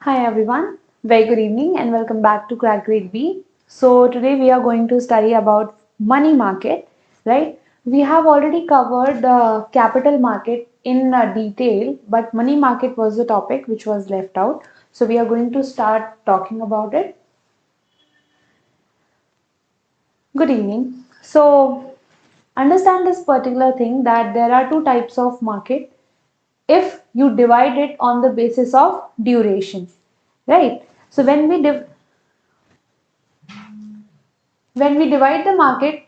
Hi everyone, very good evening and welcome back to Crack Grade B. So today we are going to study about money market, right? We have already covered the capital market in detail, but money market was the topic which was left out. So we are going to start talking about it. Good evening. So understand this particular thing that there are two types of market if you divide it on the basis of duration, right? So when we divide the market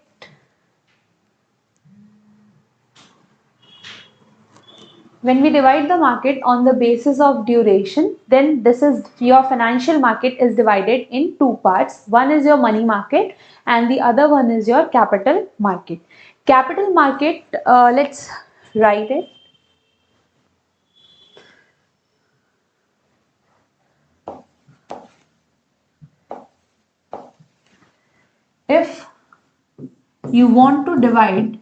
on the basis of duration, then this is your financial market is divided in two parts. One is your money market and the other one is your capital market. Capital market, let's write it. If you want to divide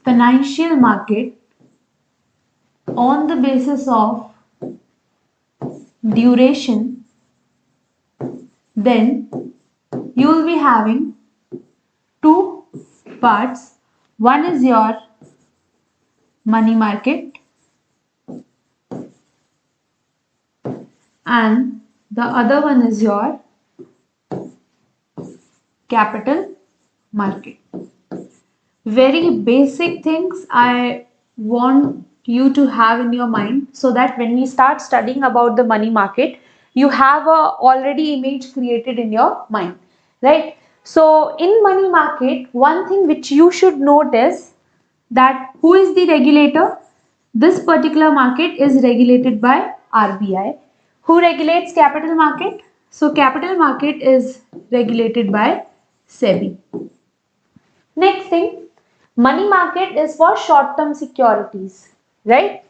financial market on the basis of duration, then you will be having two parts. One is your money market and the other one is your capital market. Very basic things I want you to have in your mind so that when we start studying about the money market, you have a already image created in your mind, right? So in money market, one thing which you should notice that who is the regulator? This particular market is regulated by RBI. Who regulates capital market? So capital market is regulated by SEBI. Next thing, money market is for short-term securities, right?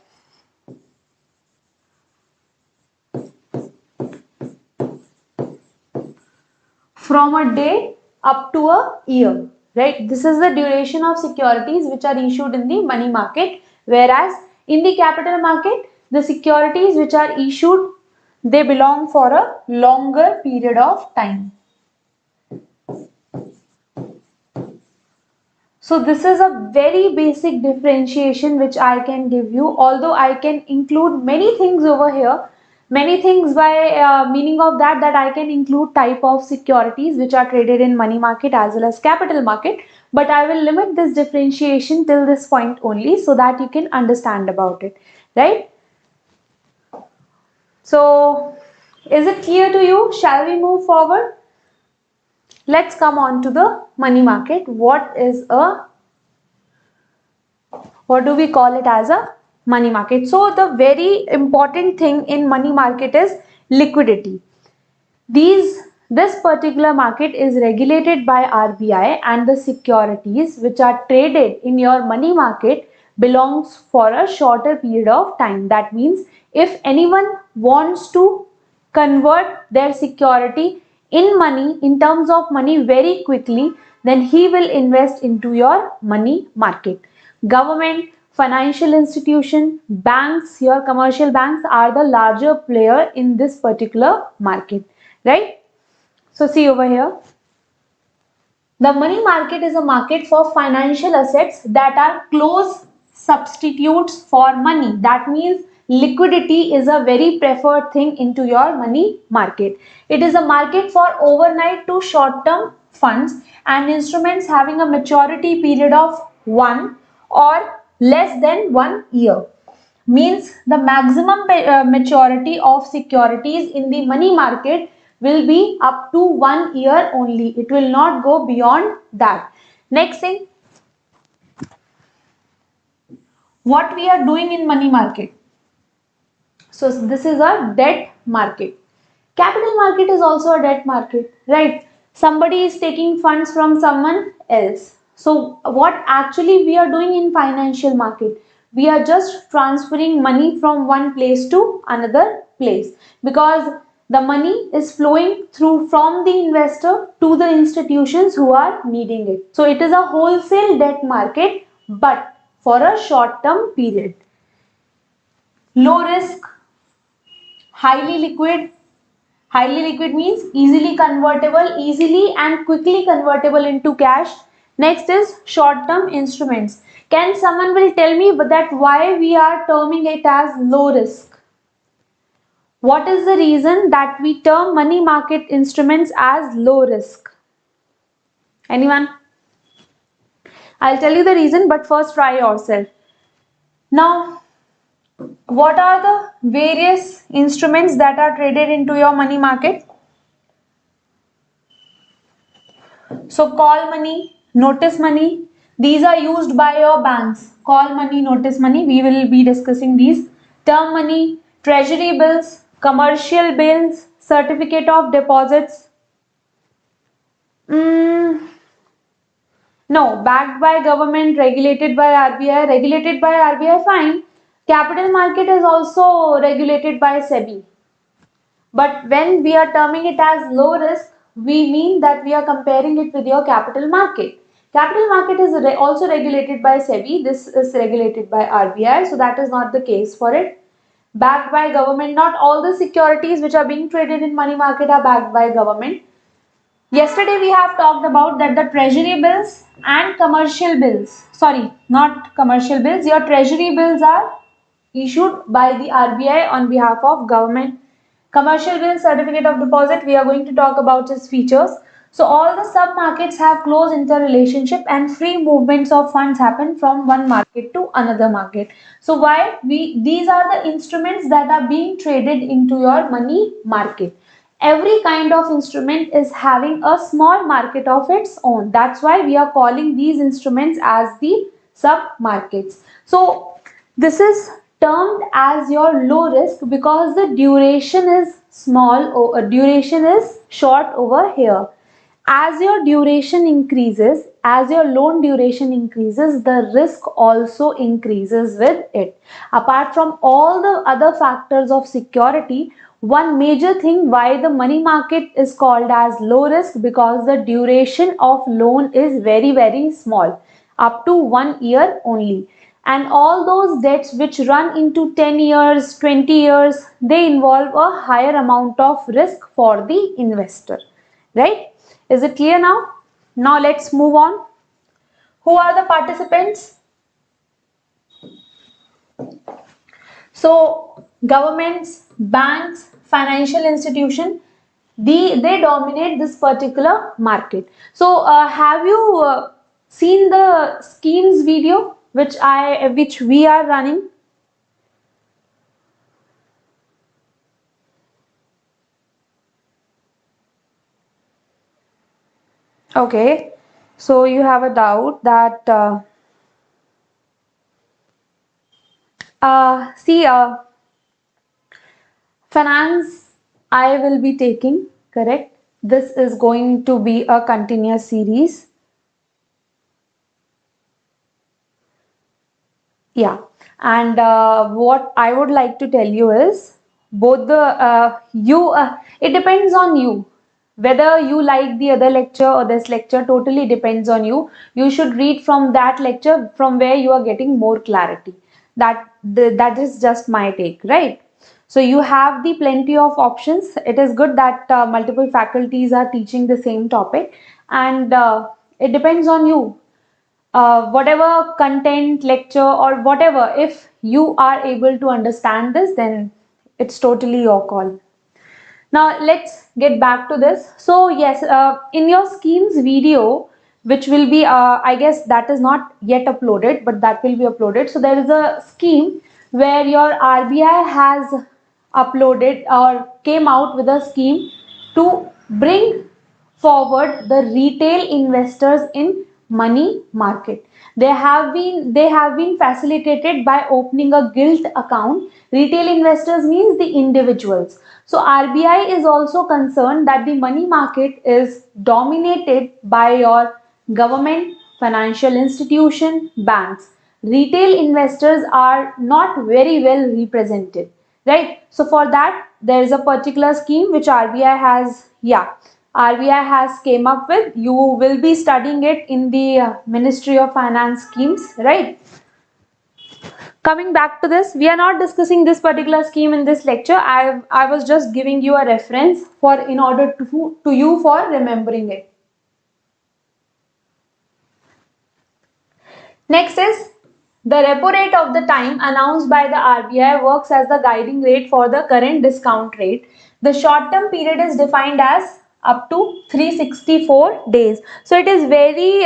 From a day up to a year, right? This is the duration of securities which are issued in the money market, whereas in the capital market, the securities which are issued, they belong for a longer period of time. So this is a very basic differentiation which I can give you, although I can include many things over here, many things by meaning of that I can include type of securities which are traded in money market as well as capital market, but I will limit this differentiation till this point only so that you can understand about it, right? So is it clear to you? Shall we move forward? Let's come on to the money market. What do we call it as a money market? So the very important thing in money market is liquidity. This particular market is regulated by RBI and the securities which are traded in your money market belongs for a shorter period of time. That means if anyone wants to convert their security in money, in terms of money very quickly, then he will invest into your money market. Government, financial institution, banks, your commercial banks are the larger player in this particular market, right? So see over here. The money market is a market for financial assets that are close substitutes for money. That means liquidity is a very preferred thing into your money market. It is a market for overnight to short-term funds and instruments having a maturity period of 1 or less than 1 year. Means the maximum maturity of securities in the money market will be up to 1 year only. It will not go beyond that. Next thing, what we are doing in money market. So this is a debt market. Capital market is also a debt market, right? Somebody is taking funds from someone else. So what actually we are doing in financial market? We are just transferring money from one place to another place because the money is flowing through from the investor to the institutions who are needing it. So it is a wholesale debt market, but for a short term period. Low risk, highly liquid. Highly liquid means easily convertible, easily and quickly convertible into cash. Next is short-term instruments. Can someone will tell me that why we are terming it as low risk? What is the reason that we term money market instruments as low risk? Anyone? I'll tell you the reason, but first try yourself. Now, what are the various instruments that are traded into your money market? So call money, notice money, these are used by your banks. Call money, notice money, we will be discussing these. Term money, treasury bills, commercial bills, certificate of deposits. No, backed by government, regulated by RBI, regulated by RBI, fine. Capital market is also regulated by SEBI. But when we are terming it as low risk, we mean that we are comparing it with your capital market. Capital market is also regulated by SEBI. This is regulated by RBI. So that is not the case for it. Backed by government. Not all the securities which are being traded in money market are backed by government. Yesterday we have talked about that the treasury bills and commercial bills. Sorry, not commercial bills. Your treasury bills are issued by the RBI on behalf of government. Commercial bill, certificate of deposit, we are going to talk about its features. So all the sub markets have close interrelationship and free movements of funds happen from one market to another market. So why these are the instruments that are being traded into your money market. Every kind of instrument is having a small market of its own. That's why we are calling these instruments as the sub markets. So this is termed as your low risk because the duration is small or duration is short over here. As your duration increases, as your loan duration increases, the risk also increases with it. Apart from all the other factors of security, one major thing why the money market is called as low risk because the duration of loan is very small, up to 1 year only. And all those debts which run into 10 years, 20 years, they involve a higher amount of risk for the investor, right? Is it clear now? Now let's move on. Who are the participants? So governments, banks, financial institution, they dominate this particular market. So have you seen the schemes video which we are running? Okay, so you have a doubt that finance I will be taking, correct? This is going to be a continuous series. Yeah, and what I would like to tell you is both the it depends on you whether you like the other lecture or this lecture. Totally depends on you. You should read from that lecture from where you are getting more clarity. That is just my take, right? So you have the plenty of options. It is good that multiple faculties are teaching the same topic, and it depends on you. Whatever content, lecture or whatever, if you are able to understand this, then it's totally your call. Now let's get back to this. So yes, in your schemes video, which will be, I guess that is not yet uploaded, but that will be uploaded. So there is a scheme where your RBI has uploaded or came out with a scheme to bring forward the retail investors in money market. They have been facilitated by opening a gilt account. Retail investors means the individuals. So RBI is also concerned that the money market is dominated by your government, financial institution, banks. Retail investors are not very well represented, right? So for that there is a particular scheme which RBI has came up with. You will be studying it in the Ministry of Finance schemes, right? coming back to this, we are not discussing this particular scheme in this lecture. I was just giving you a reference for in order to you for remembering it. Next is the repo rate of the time announced by the RBI works as the guiding rate for the current discount rate. The short term period is defined as up to 364 days. So it is very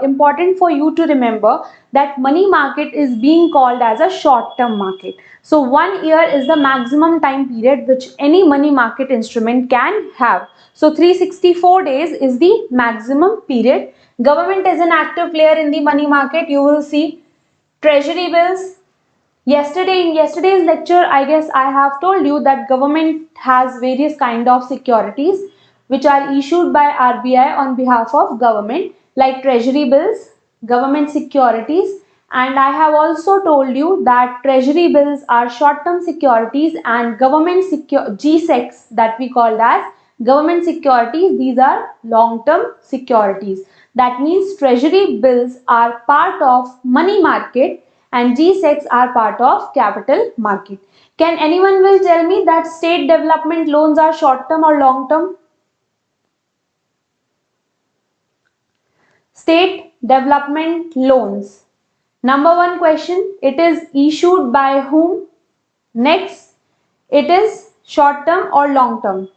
important for you to remember that money market is being called as a short term market. So 1 year is the maximum time period which any money market instrument can have. So 364 days is the maximum period. Government is an active player in the money market. You will see treasury bills. In yesterday's lecture, I guess I have told you that government has various kind of securities which are issued by RBI on behalf of government, like treasury bills, government securities, and I have also told you that treasury bills are short-term securities and government GSECs that we called as government securities, these are long-term securities. That means treasury bills are part of money market and GSECs are part of capital market. Can anyone will tell me that state development loans are short term or long term? State development loans. Number one question, it is issued by whom? Next, it is short term or long term?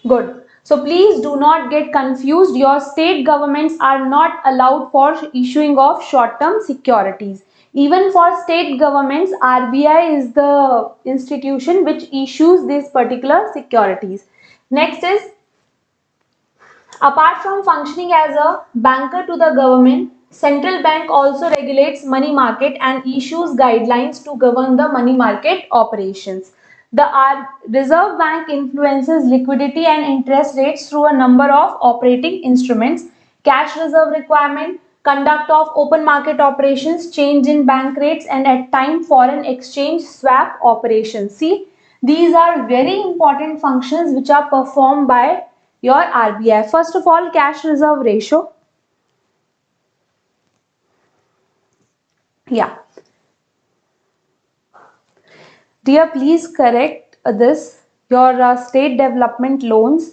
Good. So please do not get confused. Your state governments are not allowed for issuing of short-term securities. Even for state governments, RBI is the institution which issues these particular securities. Next is, apart from functioning as a banker to the government, central bank also regulates money market and issues guidelines to govern the money market operations. The Reserve Bank influences liquidity and interest rates through a number of operating instruments: cash reserve requirement, conduct of open market operations, change in bank rates, and at times foreign exchange swap operations. See, these are very important functions which are performed by your RBI. First of all, cash reserve ratio. Yeah. Dear, please correct this. Your state development loans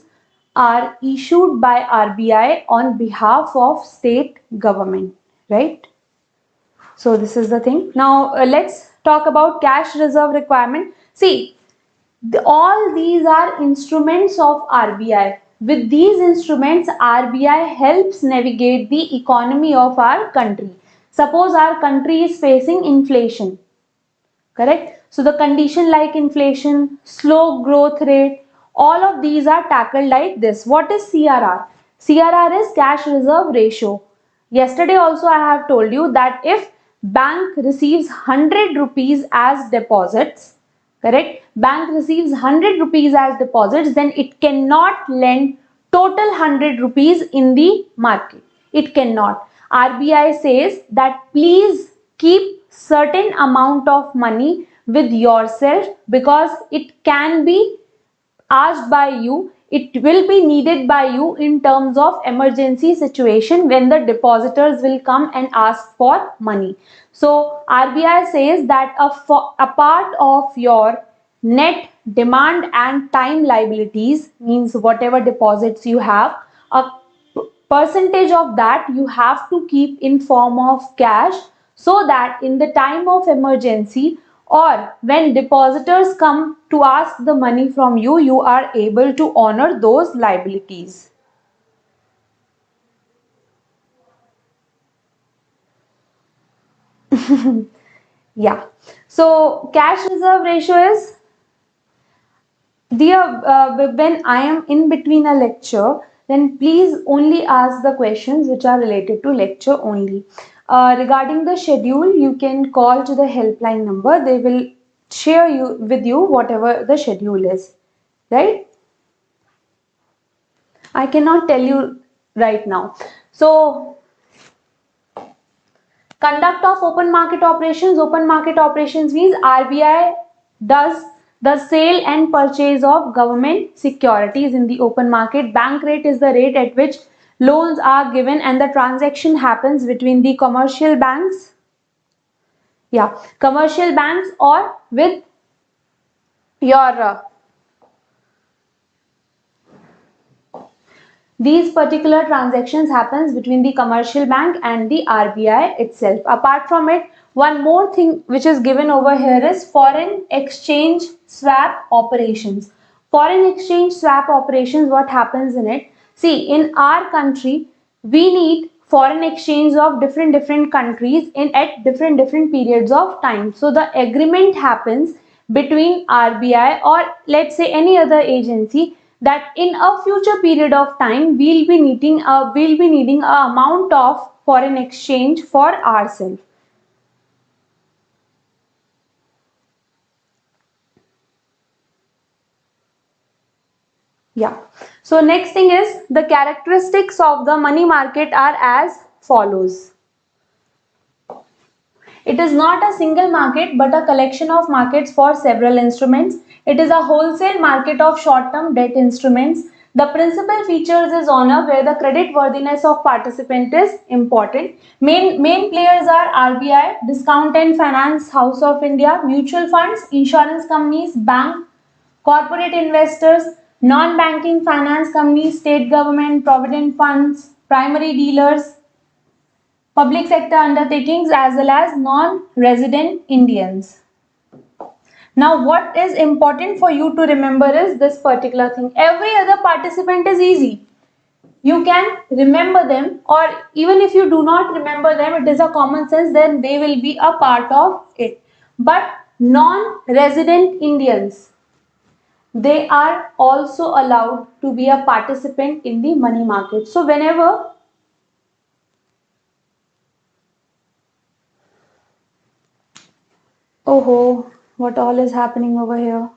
are issued by RBI on behalf of state government, right? So this is the thing. Now let's talk about cash reserve requirement. See, all these are instruments of RBI. With these instruments, RBI helps navigate the economy of our country. Suppose our country is facing inflation. Correct? So the condition like inflation, slow growth rate, all of these are tackled like this. What is CRR? CRR is cash reserve ratio. Yesterday also I have told you that if bank receives 100 rupees as deposits, correct? Bank receives 100 rupees as deposits, then it cannot lend total 100 rupees in the market. It cannot. RBI says that please keep certain amount of money with yourself because it can be asked by you, it will be needed by you in terms of emergency situation when the depositors will come and ask for money. So RBI says that a part of your net demand and time liabilities, means whatever deposits you have, a percentage of that you have to keep in form of cash, so that in the time of emergency or when depositors come to ask the money from you, you are able to honor those liabilities. Yeah. So cash reserve ratio is, dear, when I am in between a lecture, then please only ask the questions which are related to lecture only. Regarding the schedule, you can call to the helpline number. They will share with you whatever the schedule is, right? I cannot tell you right now. So, conduct of open market operations. Open market operations means RBI does the sale and purchase of government securities in the open market. Bank rate is the rate at which loans are given and the transaction happens between the commercial banks, commercial banks or with your these particular transactions happens between the commercial bank and the RBI itself. Apart from it, one more thing which is given over here is foreign exchange swap operations. Foreign exchange swap operations, what happens in it? See, in our country, we need foreign exchange of different countries in at different periods of time. So the agreement happens between RBI or let's say any other agency that in a future period of time we'll be needing a amount of foreign exchange for ourselves. So next thing is the characteristics of the money market are as follows. It is not a single market but a collection of markets for several instruments. It is a wholesale market of short-term debt instruments. The principal features is honor where the credit worthiness of participant is important. Main players are RBI, Discount and Finance House of India, mutual funds, insurance companies, bank, corporate investors, non-banking finance companies, state government, provident funds, primary dealers, public sector undertakings as well as non-resident Indians. Now what is important for you to remember is this particular thing. Every other participant is easy. You can remember them, or even if you do not remember them, it is a common sense, then they will be a part of it. But non-resident Indians, they are also allowed to be a participant in the money market. So whenever oh, what all is happening over here?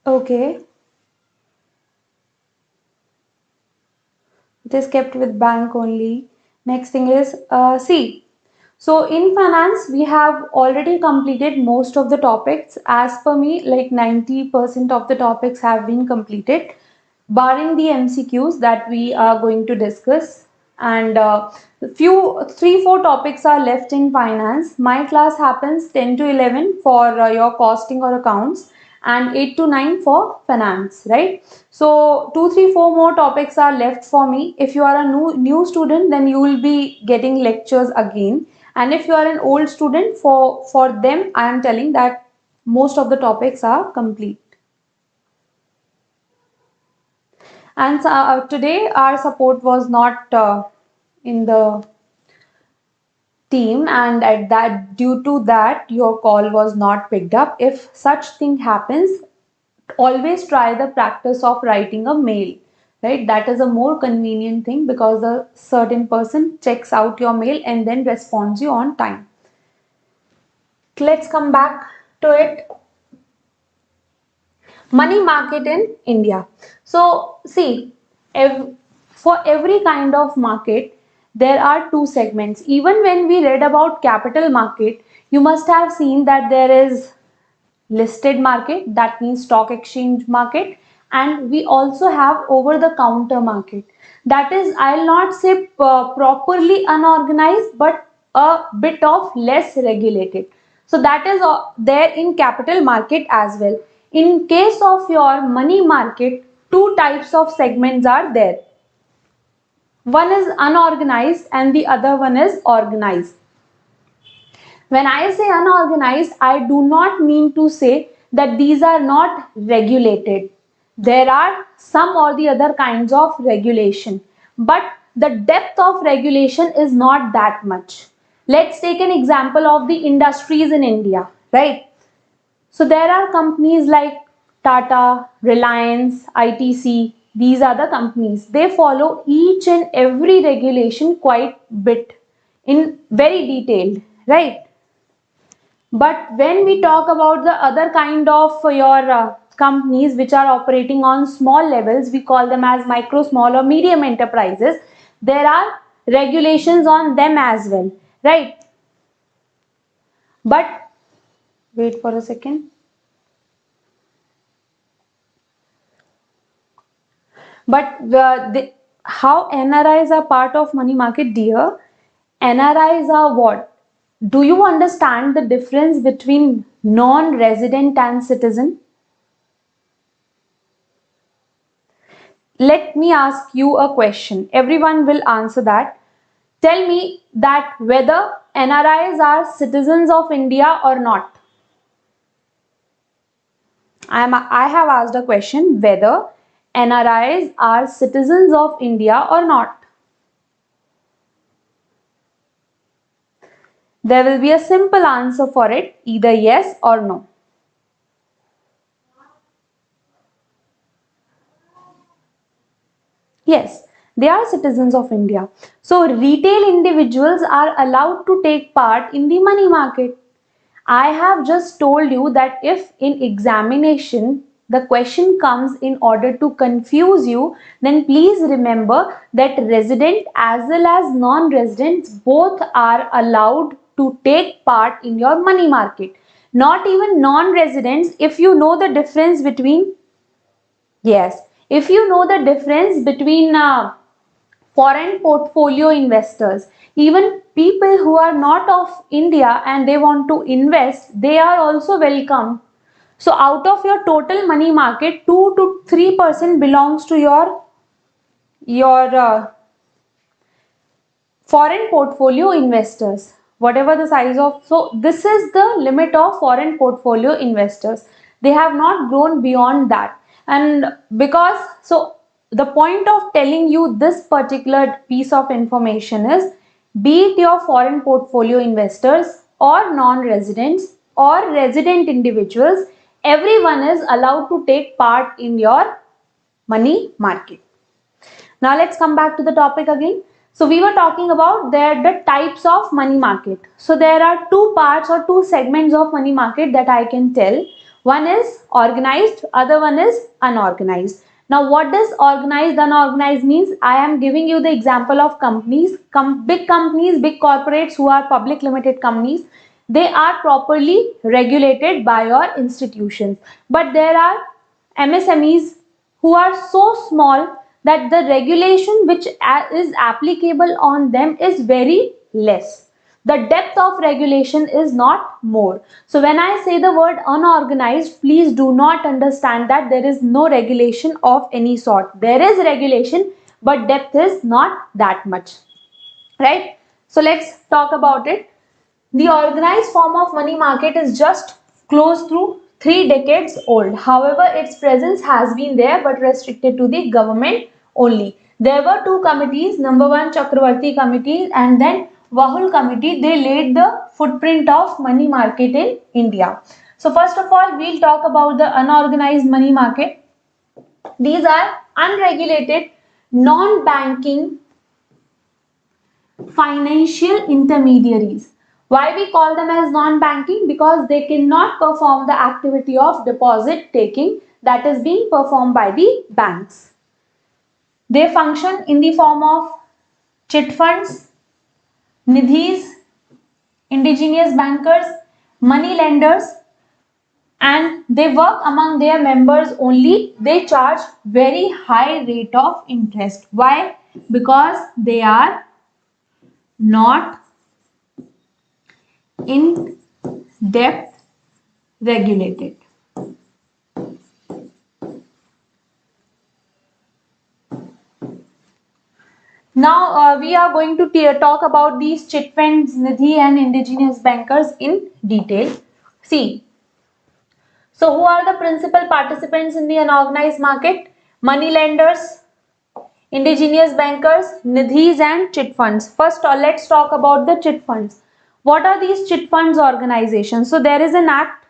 Okay. It is kept with bank only. Next thing is C. So in finance, we have already completed most of the topics. As per me, like 90% of the topics have been completed, barring the MCQs that we are going to discuss. And few 3-4 topics are left in finance. My class happens 10 to 11 for your costing or accounts and 8 to 9 for finance, right? So 2, 3, 4 more topics are left for me. If you are a new student, then you will be getting lectures again. And if you are an old student, for them, I am telling that most of the topics are complete. And today our support was not in the team, and at that due to that your call was not picked up. If such thing happens, always try the practice of writing a mail, right? That is a more convenient thing because a certain person checks out your mail and then responds you on time. Let's come back to it. Money market in India. So see, for every kind of market, there are two segments. Even when we read about capital market, you must have seen that there is listed market, that means stock exchange market, and we also have over the counter market. That is, I'll not say properly unorganized, but a bit of less regulated. So that is there in capital market as well. In case of your money market, two types of segments are there. One is unorganized and the other one is organized. When I say unorganized, I do not mean to say that these are not regulated. There are some or the other kinds of regulation, but the depth of regulation is not that much. Let's take an example of the industries in India, right? So there are companies like Tata, Reliance, ITC. These are the companies. They follow each and every regulation quite bit in very detailed, right? But when we talk about the other kind of your companies which are operating on small levels, we call them as micro, small or medium enterprises. There are regulations on them as well, right? But wait for a second. But how NRIs are part of money market, dear? NRIs are what? Do you understand the difference between non-resident and citizen? Let me ask you a question. Everyone will answer that. Tell me that whether NRIs are citizens of India or not. I have asked a question whether NRIs are citizens of India or not. There will be a simple answer for it, either yes or no. Yes, they are citizens of India. So retail individuals are allowed to take part in the money market. I have just told you that if in examination the question comes in order to confuse you, then please remember that resident as well as non-residents both are allowed to take part in your money market. Not even non-residents, if you know the difference between, yes, if you know the difference between foreign portfolio investors, even people who are not of India and they want to invest, they are also welcome. So out of your total money market, 2 to 3% belongs to your foreign portfolio investors, whatever the size of. So this is the limit of foreign portfolio investors. They have not grown beyond that. And because, so the point of telling you this particular piece of information is, be it your foreign portfolio investors or non-residents or resident individuals, everyone is allowed to take part in your money market. Now let's come back to the topic again. So we were talking about the types of money market. So there are two parts or two segments of money market that I can tell. One is organized, other one is unorganized. Now what does organized, unorganized means? I am giving you the example of companies, big companies, big corporates who are public limited companies. They are properly regulated by your institutions. But there are MSMEs who are so small that the regulation which is applicable on them is very less. The depth of regulation is not more. So when I say the word unorganized, please do not understand that there is no regulation of any sort. There is regulation, but depth is not that much. Right? So let's talk about it. The organized form of money market is just close to 3 decades old. However, its presence has been there but restricted to the government only. There were two committees, number one Chakravarti committee and then Vahul committee. They laid the footprint of money market in India. So first of all, we'll talk about the unorganized money market. These are unregulated, non-banking financial intermediaries. Why we call them as non-banking? Because they cannot perform the activity of deposit taking that is being performed by the banks. They function in the form of chit funds, nidhis, indigenous bankers, money lenders, and they work among their members only. They charge very high rate of interest. Why? Because they are not in depth regulated. Now we are going to talk about these chit funds, nidhi and indigenous bankers in detail. See, so who are the principal participants in the unorganized market? Money lenders, indigenous bankers, nidhis and chit funds. First let's talk about the chit funds. What are these chit funds organizations? So there is an act.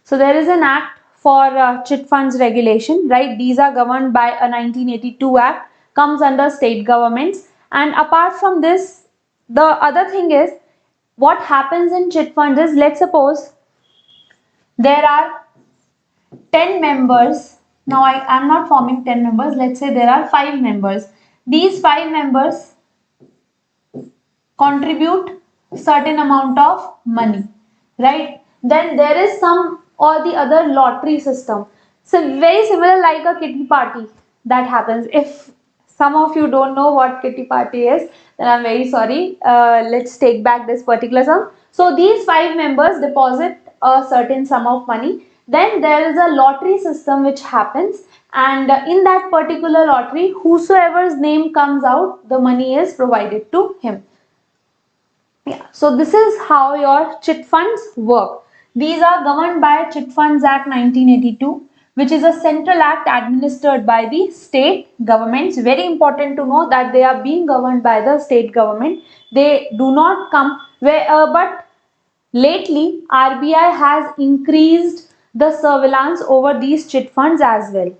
So there is an act for chit funds regulation, right? These are governed by a 1982 act, comes under state governments. And apart from this, the other thing is, what happens in chit funds is, let's suppose there are 10 members. Now I am not forming 10 members. Let's say there are 5 members. These 5 members contribute certain amount of money, right? Then there is some or the other lottery system. So very similar like a kitty party that happens. If some of you don't know what kitty party is, then I'm very sorry. Let's take back this particular sum. So these 5 members deposit a certain sum of money. Then there is a lottery system which happens, and in that particular lottery, whosoever's name comes out, the money is provided to him. Yeah, so this is how your chit funds work. These are governed by Chit Funds Act 1982, which is a central act administered by the state governments. Very important to know that they are being governed by the state government. They do not come where, but lately RBI has increased the surveillance over these chit funds as well.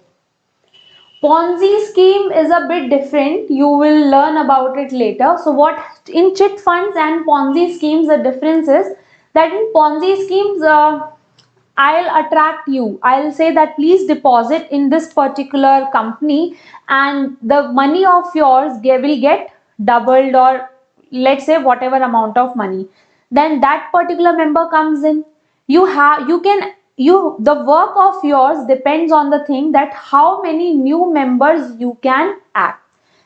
Ponzi scheme is a bit different. You will learn about it later. So what in chit funds and Ponzi schemes, the difference is that in Ponzi schemes, I'll attract you. I'll say that please deposit in this particular company and the money of yours will get doubled, or let's say whatever amount of money. Then that particular member comes in. The work of yours depends on the thing that how many new members you can act.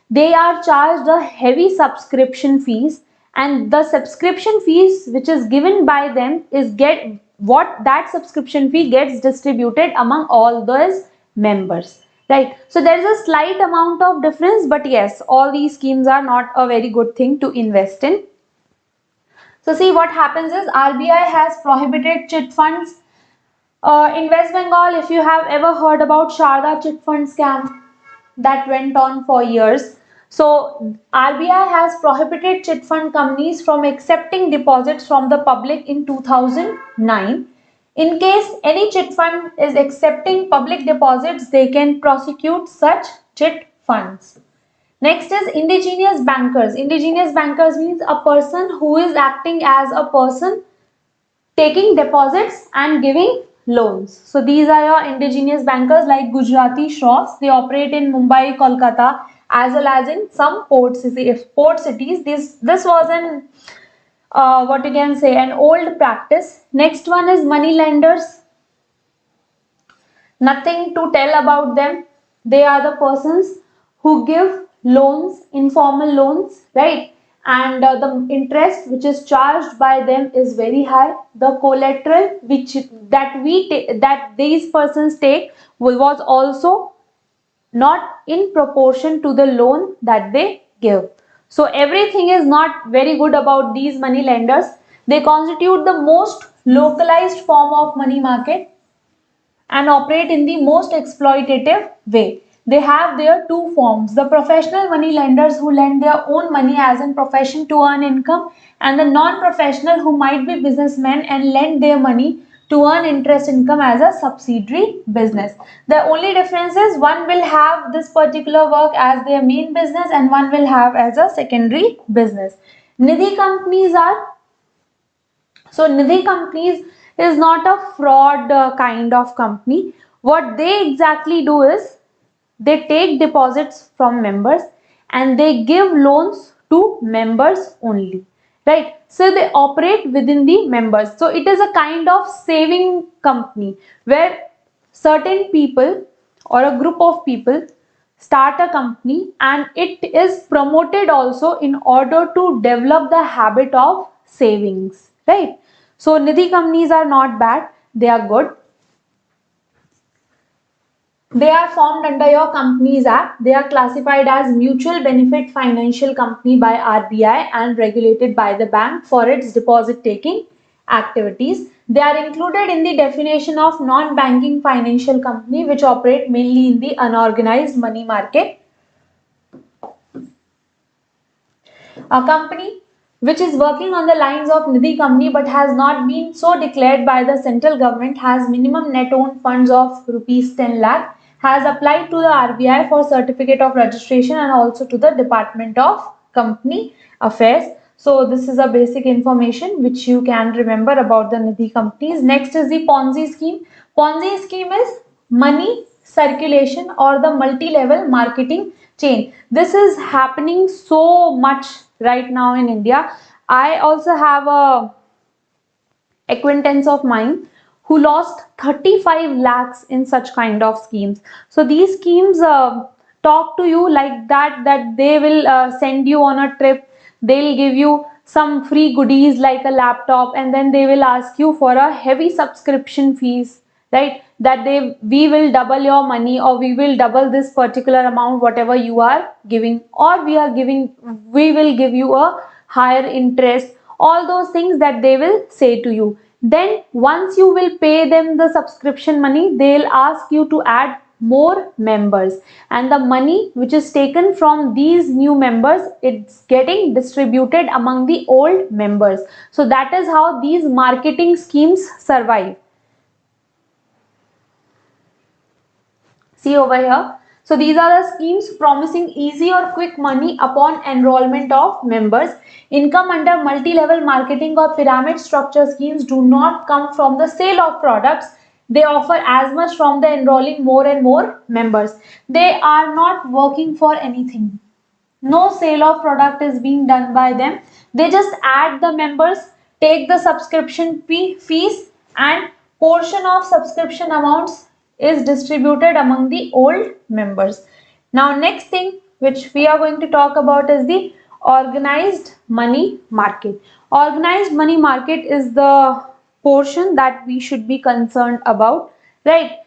They are charged a heavy subscription fees, and the subscription fees which is given by them is that subscription fee gets distributed among all those members, right? So there is a slight amount of difference, but yes, all these schemes are not a very good thing to invest in. So see, what happens is RBI has prohibited chit funds. In West Bengal, if you have ever heard about Sharda chit fund scam that went on for years. So RBI has prohibited chit fund companies from accepting deposits from the public in 2009. In case any chit fund is accepting public deposits, they can prosecute such chit funds. Next is indigenous bankers. Indigenous bankers means a person who is acting as a person taking deposits and giving loans. So these are your indigenous bankers like Gujarati Shroffs. They operate in Mumbai, Kolkata, as well as in some port cities. This was an what you can say, an old practice. Next one is money lenders. Nothing to tell about them. They are the persons who give loans, informal loans, right? And the interest which is charged by them is very high. The collateral that these persons take was also not in proportion to the loan that they give. So everything is not very good about these money lenders. They constitute the most localized form of money market and operate in the most exploitative way. They have their two forms: the professional money lenders who lend their own money as a profession to earn income, and the non-professional who might be businessmen and lend their money to earn interest income as a subsidiary business. The only difference is one will have this particular work as their main business and one will have as a secondary business. Nidhi companies Nidhi companies is not a fraud kind of company. What they exactly do is they take deposits from members and they give loans to members only, right? So they operate within the members. So it is a kind of saving company where certain people or a group of people start a company, and it is promoted also in order to develop the habit of savings, right? So Nidhi companies are not bad, they are good. They are formed under your Companies Act. They are classified as mutual benefit financial company by RBI and regulated by the bank for its deposit taking activities. They are included in the definition of non-banking financial company which operate mainly in the unorganized money market. A company which is working on the lines of Nidhi company but has not been so declared by the central government has minimum net owned funds of rupees 10 lakh, has applied to the RBI for certificate of registration and also to the Department of Company Affairs. So this is a basic information which you can remember about the Nidhi companies. Next is the Ponzi scheme. Ponzi scheme is money circulation or the multi-level marketing chain. This is happening so much right now in India. I also have a acquaintance of mine who lost 35 lakhs in such kind of schemes. So these schemes talk to you like that they will send you on a trip, they'll give you some free goodies like a laptop, and then they will ask you for a heavy subscription fees, right? That we will double your money, or we will double this particular amount whatever you are giving, or we will give you a higher interest, all those things that they will say to you. Then once you will pay them the subscription money, they'll ask you to add more members, and the money which is taken from these new members, it's getting distributed among the old members. So that is how these marketing schemes survive. See over here. So these are the schemes promising easy or quick money upon enrollment of members. Income under multi-level marketing or pyramid structure schemes do not come from the sale of products. They offer as much from the enrolling more and more members. They are not working for anything. No sale of product is being done by them. They just add the members, take the subscription fees, and portion of subscription amounts is distributed among the old members. Now next thing which we are going to talk about is the organized money market. Organized money market is the portion that we should be concerned about, right?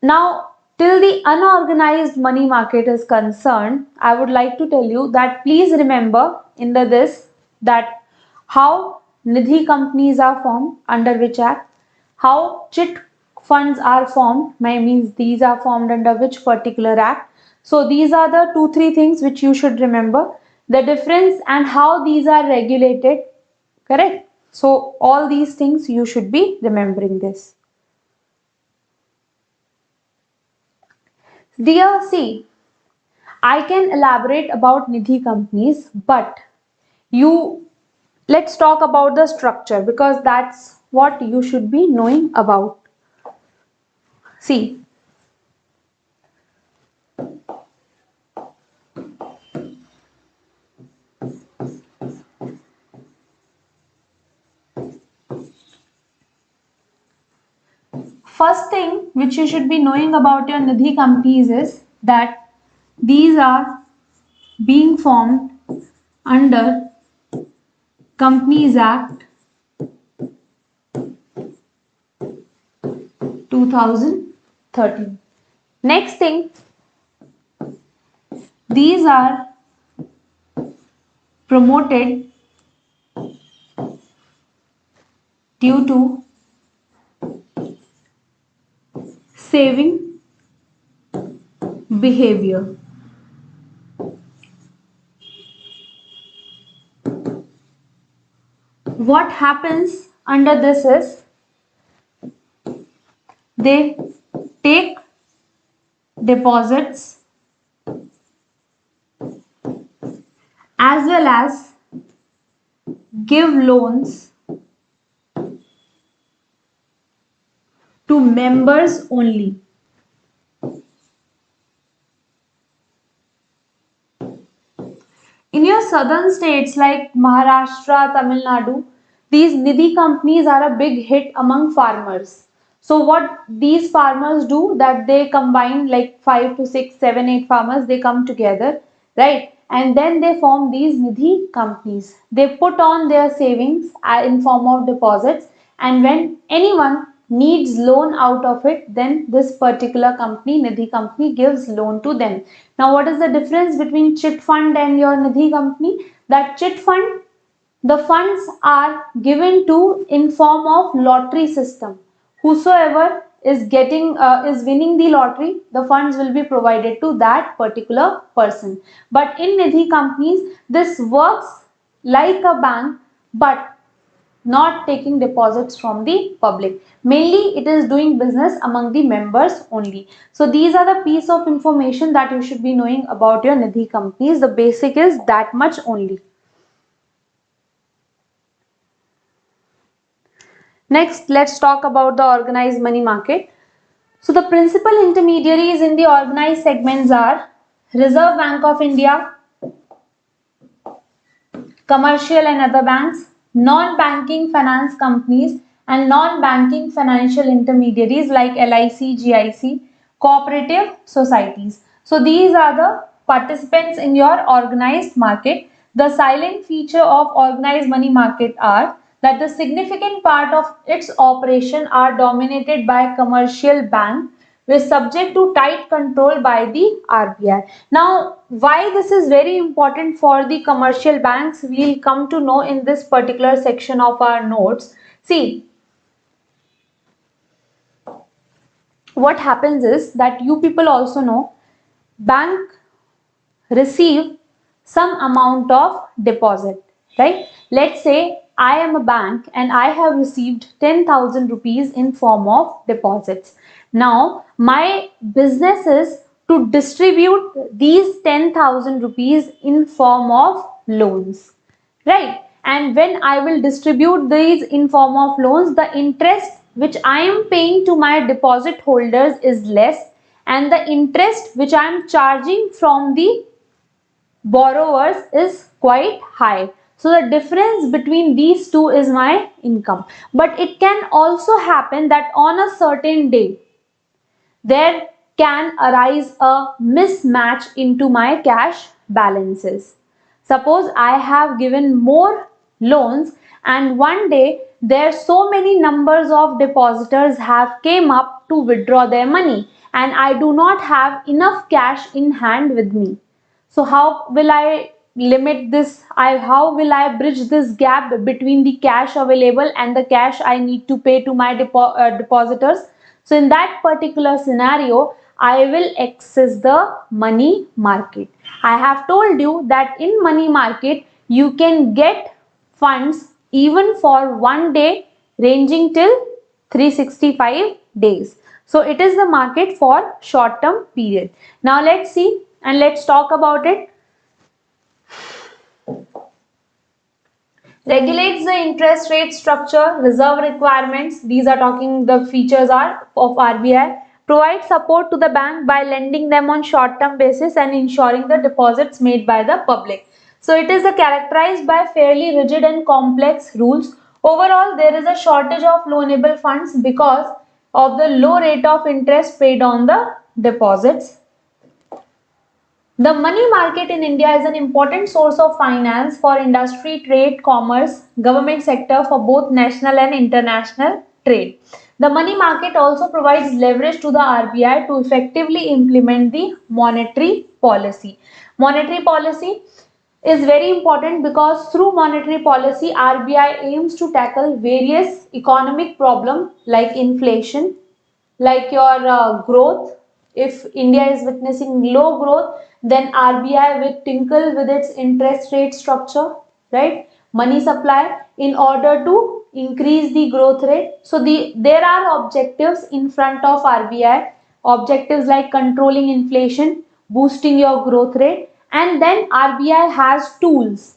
Now, till the unorganized money market is concerned, I would like to tell you that please remember in this that how Nidhi companies are formed, under which act, how chit funds are formed, means these are formed under which particular act. So these are the 2-3 things which you should remember, the difference and how these are regulated, correct? So all these things you should be remembering this. Dear C, I can elaborate about Nidhi companies, but let's talk about the structure, because that's what you should be knowing about. See, first thing which you should be knowing about your Nidhi companies is that these are being formed under Companies Act 2013. Next thing, these are promoted due to saving behavior. What happens under this is they take deposits as well as give loans to members only. In your southern states like Maharashtra, Tamil Nadu, these Nidhi companies are a big hit among farmers. So what these farmers do, that they combine like 5 to 6, 7, 8 farmers, they come together, right? And then they form these Nidhi companies. They put on their savings in form of deposits, and when anyone needs loan out of it, then this particular company, Nidhi company, gives loan to them. Now what is the difference between chit fund and your Nidhi company? That chit fund, the funds are given to in form of lottery system. Whosoever is winning the lottery, the funds will be provided to that particular person. But in Nidhi companies, this works like a bank, but not taking deposits from the public. Mainly it is doing business among the members only. So these are the piece of information that you should be knowing about your Nidhi companies. The basic is that much only. Next, let's talk about the organized money market. So the principal intermediaries in the organized segments are Reserve Bank of India, commercial and other banks, non-banking finance companies, and non-banking financial intermediaries like LIC, GIC, cooperative societies. So these are the participants in your organized market. The silent feature of organized money market are that the significant part of its operation are dominated by commercial bank, is subject to tight control by the RBI. Now, why this is very important for the commercial banks, we'll come to know in this particular section of our notes. See, what happens is that you people also know bank receive some amount of deposit, right? Let's say I am a bank and I have received 10,000 rupees in form of deposits. Now my business is to distribute these 10,000 rupees in form of loans, right? And when I will distribute these in form of loans, the interest which I am paying to my deposit holders is less, and the interest which I am charging from the borrowers is quite high. So the difference between these two is my income. But it can also happen that on a certain day there can arise a mismatch into my cash balances. Suppose I have given more loans and one day there so many numbers of depositors have came up to withdraw their money and I do not have enough cash in hand with me. So how will I limit this? How will I bridge this gap between the cash available and the cash I need to pay to my depositors? So in that particular scenario, I will access the money market. I have told you that in money market, you can get funds even for one day ranging till 365 days. So it is the market for short term period. Now let's see and let's talk about it. Regulates the interest rate structure, reserve requirements. These are talking, the features are of RBI. Provide support to the bank by lending them on short term basis and ensuring the deposits made by the public. So it is characterized by fairly rigid and complex rules. Overall, there is a shortage of loanable funds because of the low rate of interest paid on the deposits. The money market in India is an important source of finance for industry, trade, commerce, government sector for both national and international trade. The money market also provides leverage to the RBI to effectively implement the monetary policy. Monetary policy is very important because through monetary policy, RBI aims to tackle various economic problems like inflation, like your growth. If India is witnessing low growth, then RBI will tinkle with its interest rate structure, right? Money supply in order to increase the growth rate. So there are objectives in front of RBI, objectives like controlling inflation, boosting your growth rate, and then RBI has tools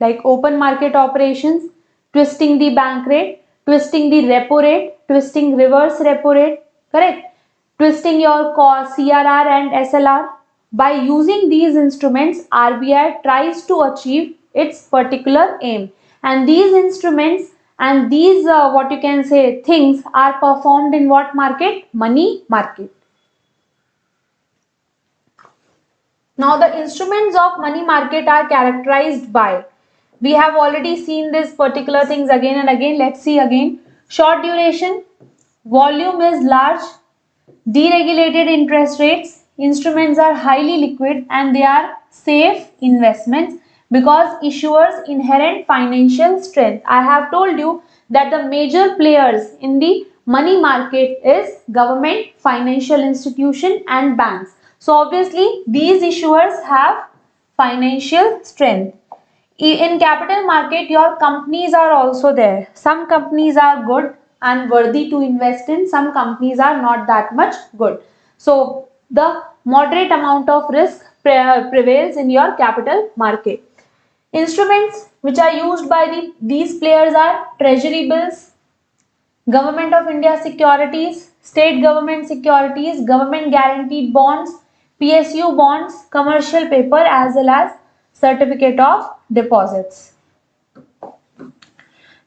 like open market operations, twisting the bank rate, twisting the repo rate, twisting reverse repo rate, correct? Twisting your CRR and SLR. By using these instruments, RBI tries to achieve its particular aim. And these instruments and these what you can say things are performed in what market? Money market. Now the instruments of money market are characterized by, we have already seen this particular things again and again. Let's see again. Short duration, volume is large, deregulated interest rates, instruments are highly liquid and they are safe investments because issuers inherent financial strength. I have told you that the major players in the money market is government, financial institution and banks. So obviously these issuers have financial strength. In capital market, your companies are also there. Some companies are good and worthy to invest in. Some companies are not that much good. So the moderate amount of risk prevails in your capital market. Instruments which are used by these players are treasury bills, Government of India securities, state government securities, government guaranteed bonds, PSU bonds, commercial paper as well as certificate of deposits.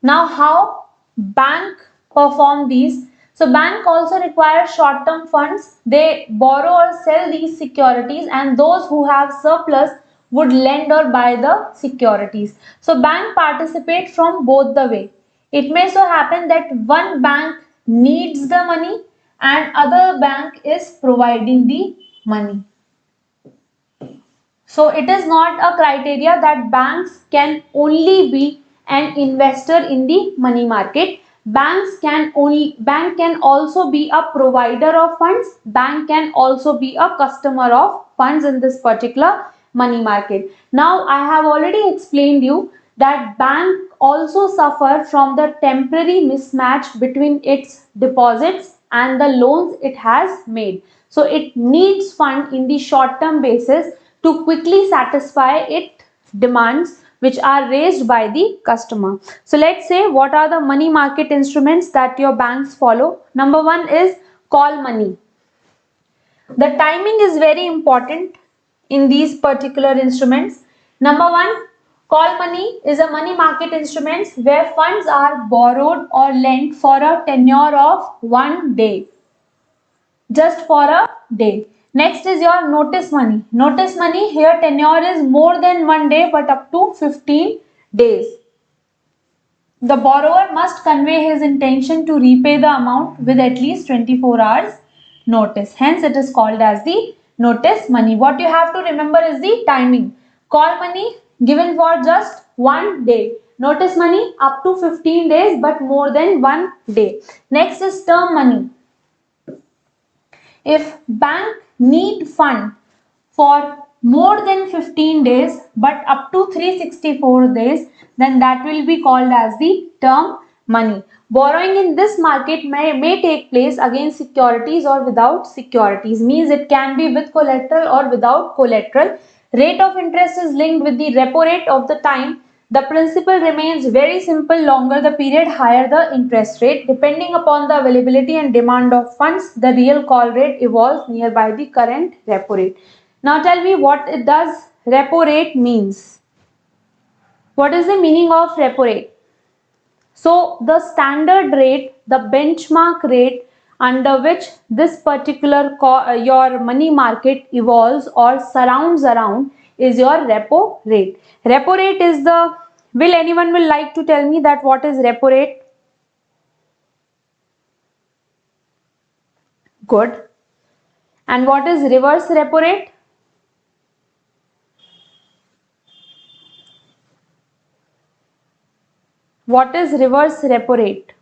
Now how bank perform these? So bank also requires short-term funds. They borrow or sell these securities, and those who have surplus would lend or buy the securities. So bank participate from both the way. It may so happen that one bank needs the money and other bank is providing the money. So it is not a criteria that banks can only be an investor in the money market. Bank can also be a provider of funds. Bank can also be a customer of funds in this particular money market. Now I have already explained you that bank also suffer from the temporary mismatch between its deposits and the loans it has made. So it needs fund in the short term basis to quickly satisfy its demands which are raised by the customer. So let's say what are the money market instruments that your banks follow. Number one is call money. The timing is very important in these particular instruments. Number one, call money is a money market instruments where funds are borrowed or lent for a tenure of 1 day. Just for a day. Next is your notice money. Notice money, here tenure is more than 1 day but up to 15 days. The borrower must convey his intention to repay the amount with at least 24 hours notice. Hence it is called as the notice money. What you have to remember is the timing. Call money given for just 1 day. Notice money up to 15 days but more than 1 day. Next is term money. If bank need fund for more than 15 days but up to 364 days, then that will be called as the term money. Borrowing in this market may take place against securities or without securities. Means it can be with collateral or without collateral. Rate of interest is linked with the repo rate of the time. The principal remains very simple. Longer the period, higher the interest rate. Depending upon the availability and demand of funds, the real call rate evolves nearby the current repo rate. Now tell me what it does repo rate means. What is the meaning of repo rate? So the standard rate, the benchmark rate under which this particular your money market evolves or surrounds around is your repo rate. Repo rate is the, will anyone will like to tell me that what is repo rate? Good. And what is reverse repo rate? What is reverse repo rate?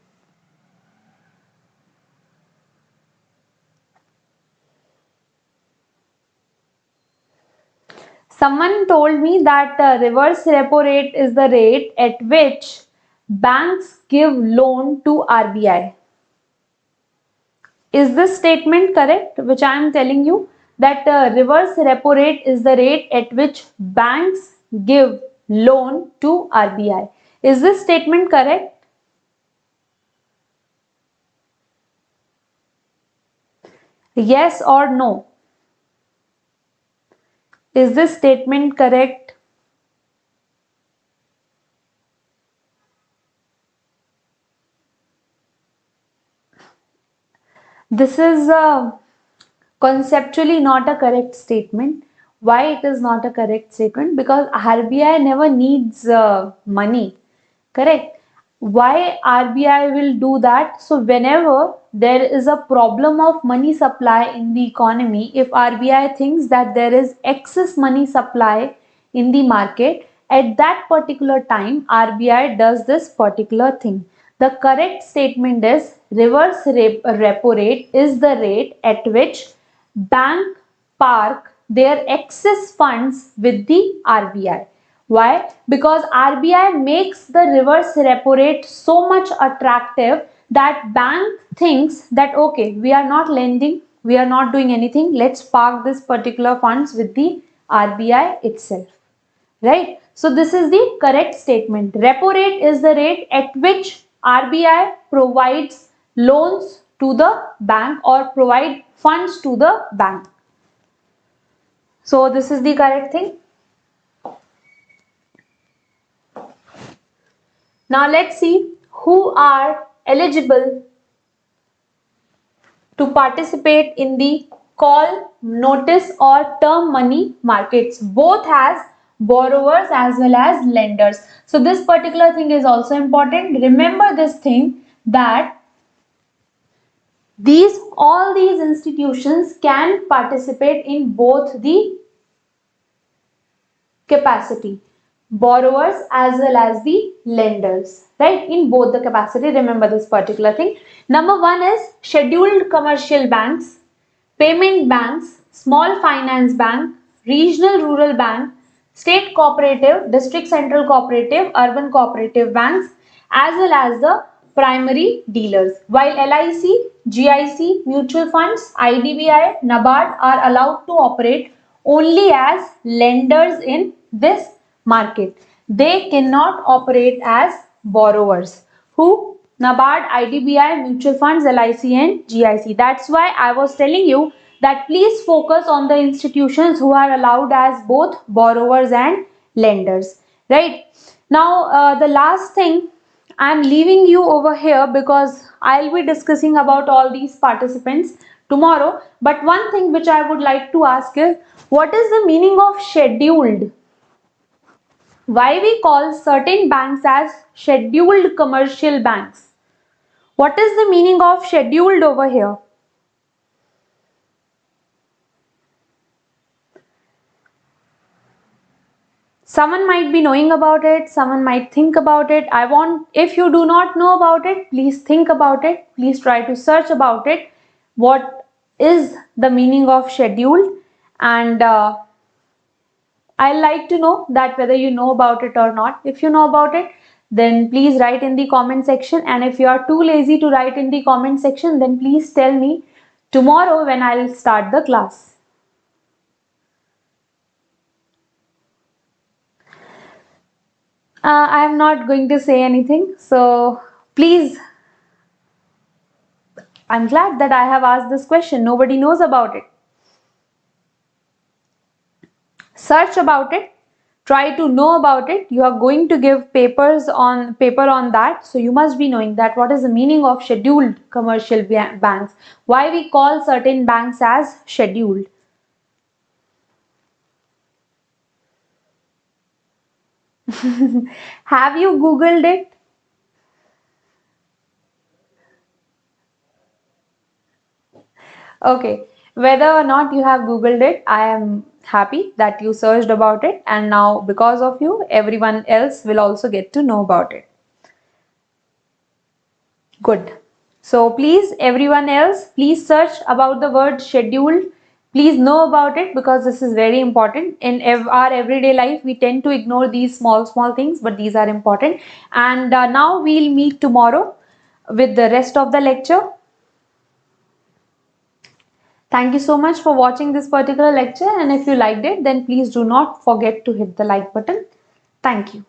Someone told me that reverse repo rate is the rate at which banks give loan to RBI. Is this statement correct, which I am telling you, that reverse repo rate is the rate at which banks give loan to RBI? Is this statement correct? Yes or no? Is this statement correct? This is conceptually not a correct statement. Why it is not a correct statement? Because RBI never needs money. Correct. Why RBI will do that? So whenever there is a problem of money supply in the economy, if RBI thinks that there is excess money supply in the market, at that particular time RBI does this particular thing. The correct statement is reverse repo rate is the rate at which bank park their excess funds with the RBI. Why? Because RBI makes the reverse repo rate so much attractive that bank thinks that okay, we are not lending, we are not doing anything, let's park this particular funds with the RBI itself. Right? So this is the correct statement. Repo rate is the rate at which RBI provides loans to the bank or provide funds to the bank. So this is the correct thing. Now let's see who are eligible to participate in the call, notice or term money markets, both as borrowers as well as lenders. So this particular thing is also important. Remember this thing, that all these institutions can participate in both the capacity, borrowers as well as the lenders, right? In both the capacity, remember this particular thing. Number one is scheduled commercial banks, payment banks, small finance bank, regional rural bank, state cooperative, district central cooperative, urban cooperative banks, as well as the primary dealers. While LIC, GIC, mutual funds, IDBI, NABARD are allowed to operate only as lenders in this market. They cannot operate as borrowers. Who? NABARD, IDBI, mutual funds, LIC and GIC. That's why I was telling you that please focus on the institutions who are allowed as both borrowers and lenders. Right? Now the last thing, I'm leaving you over here because I'll be discussing about all these participants tomorrow. But one thing which I would like to ask is, what is the meaning of scheduled? Why we call certain banks as scheduled commercial banks? What is the meaning of scheduled over here? Someone might be knowing about it, someone might think about it. If you do not know about it, please think about it. Please try to search about it. What is the meaning of scheduled? And I'd like to know that whether you know about it or not. If you know about it, then please write in the comment section. And if you are too lazy to write in the comment section, then please tell me tomorrow when I'll start the class. I am not going to say anything. So please, I'm glad that I have asked this question. Nobody knows about it. Search about it. Try to know about it. You are going to give paper on that. So you must be knowing that what is the meaning of scheduled commercial banks. Why we call certain banks as scheduled. Have you Googled it? Okay, whether or not you have Googled it, I am happy that you searched about it, and now because of you, everyone else will also get to know about it. Good. So please, everyone else, please search about the word scheduled. Please know about it because this is very important. In our everyday life, we tend to ignore these small things, but these are important. And now we'll meet tomorrow with the rest of the lecture. Thank you so much for watching this particular lecture, and if you liked it, then please do not forget to hit the like button. Thank you.